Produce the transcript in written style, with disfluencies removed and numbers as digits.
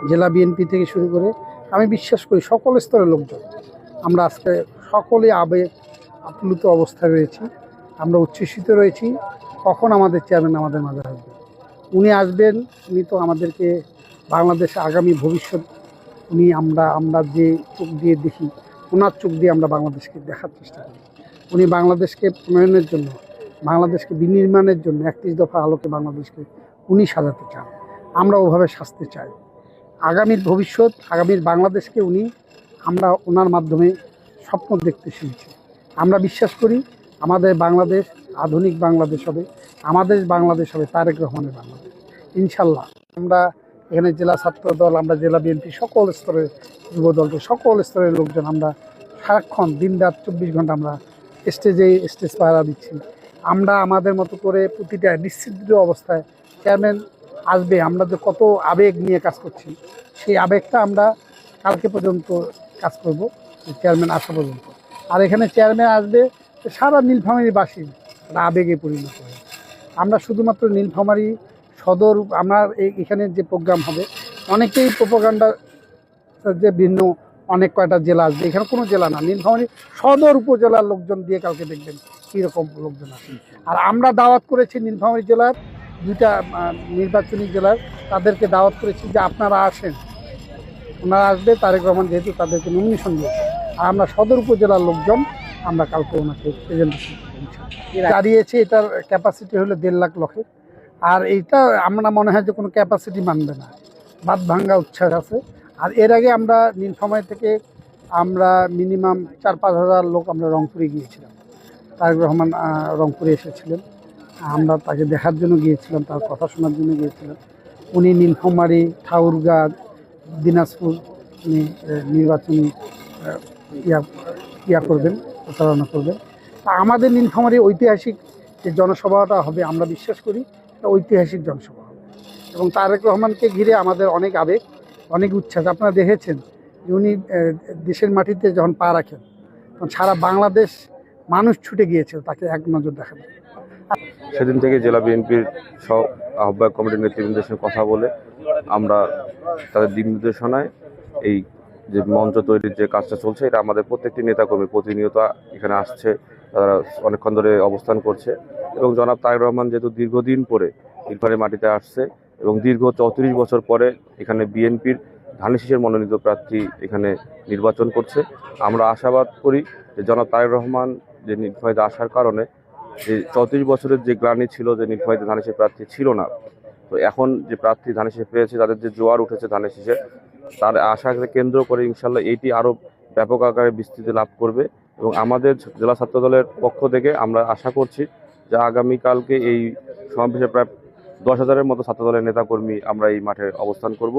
জেলা বিএনপি থেকে শুরু করে আমি বিশ্বাস করি সকল স্তরের লোকজন আমরা আজকে সকলে আবেগ আপ্লুত অবস্থায় রয়েছি। আমরা উচ্ছ্বসিত রয়েছি কখন আমাদের চেয়ারম্যান আমাদের মাঝে আসবেন। উনি আসবেন, উনি তো আমাদেরকে বাংলাদেশে আগামী ভবিষ্যৎ উনি আমরা যে চোখ দিয়ে দেখি ওনার চোখ দিয়ে আমরা বাংলাদেশকে দেখার চেষ্টা করি। উনি বাংলাদেশকে প্রণয়নের জন্য, বাংলাদেশকে বিনির্মাণের জন্য 31 দফা আলোকে বাংলাদেশকে উনি সাজাতে চান, আমরা ওভাবে সাজতে চাই। আগামীর ভবিষ্যৎ, আগামীর বাংলাদেশকে আমরা ওনার মাধ্যমে স্বপ্ন দেখতে শিখছি। আমরা বিশ্বাস করি আমাদের বাংলাদেশ আধুনিক বাংলাদেশ হবে, আমাদের বাংলাদেশ হবে তারেক রহমানের বাংলাদেশ ইনশাল্লাহ। আমরা এখানে জেলা ছাত্র দল, আমরা জেলা বিএনপি সকল স্তরের যুবদল, সকল স্তরের লোকজন আমরা সারাক্ষণ দিনরাত 24 ঘন্টা আমরা স্টেজ পাহারা দিচ্ছি। আমরা আমাদের মতো করে প্রতিটা নিশ্চিদ্র অবস্থায় চেয়ারম্যান আসবে, আমরা যে কত আবেগ নিয়ে কাজ করছি সেই আবেগটা আমরা কালকে পর্যন্ত কাজ করব, চেয়ারম্যান আসা পর্যন্ত। আর এখানে চেয়ারম্যান আসবে সারা নীলফামারীবাসী আবেগে পরিণত হয়। আমরা শুধুমাত্র নীলফামারী সদর, আমার এখানে যে প্রোগ্রাম হবে অনেকেই প্রোপাগান্ডা যে ভিন্ন অনেক কয়টা জেলা আসবে, এখানে কোনো জেলা না, নীলফামারী সদর উপজেলার লোকজন দিয়ে কালকে দেখবেন কীরকম লোকজন আসে। আর আমরা দাওয়াত করেছি নীলফামারী জেলার 2টা নির্বাচনী জেলার, তাদেরকে দাওয়াত করেছি যে আপনারা আসেন, ওনারা আসবে, তারেক রহমান যেহেতু তাদেরকে নমিনেশন দিয়েছে। আর আমরা সদর উপজেলার লোকজন আমরা কালকে ওনাকে প্রেজেন্টেশন দাঁড়িয়েছি। এটার ক্যাপাসিটি হলো 1.5 লাখ লোকের। আর এইটা আমরা মনে হয় যে কোনো ক্যাপাসিটি মানবে না, বাদ ভাঙ্গা উচ্ছ্বাস আছে। আর এর আগে আমরা নীলফামারী থেকে আমরা মিনিমাম 4-5 হাজার লোক আমরা রংপুরে গিয়েছিলাম। তারেক রহমান রংপুরে এসেছিলেন, আমরা তাকে দেখার জন্য গিয়েছিলাম, তার কথা শোনার জন্য গিয়েছিলাম। উনি নীলফামারী, ঠাকুরগাঁ, দিনাজপুর উনি নির্বাচনী ইয়া করবেন, প্রচারণা করবেন। আমাদের নীলফামারী ঐতিহাসিক যে জনসভাটা হবে, আমরা বিশ্বাস করি এটা ঐতিহাসিক জনসভা হবে। এবং তারেক রহমানকে ঘিরে আমাদের অনেক আবেগ, অনেক উচ্ছ্বাস। আপনারা দেখেছেন যে উনি দেশের মাটিতে যখন পা রাখেন তখন সারা বাংলাদেশ মানুষ ছুটে গিয়েছিল তাকে এক নজর দেখাতে। সেদিন থেকে জেলা বিএনপির সব আহ্বায়ক কমিটির নেতৃবৃন্দের সঙ্গে কথা বলে আমরা তাদের দিক নির্দেশনায় এই যে মঞ্চ তৈরির যে কাজটা চলছে, এটা আমাদের প্রত্যেকটি নেতাকর্মী প্রতিনিয়ত এখানে আসছে, তারা অনেকক্ষণ ধরে অবস্থান করছে। এবং জনাব তারেক রহমান যেহেতু দীর্ঘদিন পরে নীলফামারী মাটিতে আসছে এবং দীর্ঘ 34 বছর পরে এখানে বিএনপির ধানের মনোনীত প্রার্থী এখানে নির্বাচন করছে, আমরা আশাবাদ করি যে জনাব তারেক রহমান যে নীলফামারীতে আসার কারণে যে 34 বছরের যে গ্লানি ছিল যে নীলফামারীতে ধানের শীষের প্রার্থী ছিল না, তো এখন যে প্রার্থী ধানের শীষ পেয়েছে, তাদের যে জোয়ার উঠেছে ধানের শীষে, তার আশাকে কেন্দ্র করে ইনশাল্লাহ এইটি আরও ব্যাপক আকারে বিস্তৃতি লাভ করবে। এবং আমাদের জেলা ছাত্র দলের পক্ষ থেকে আমরা আশা করছি যে আগামীকালকে এই সমাবেশে প্রায় 10,000-এর মতো ছাত্র দলের নেতাকর্মী আমরা এই মাঠে অবস্থান করব।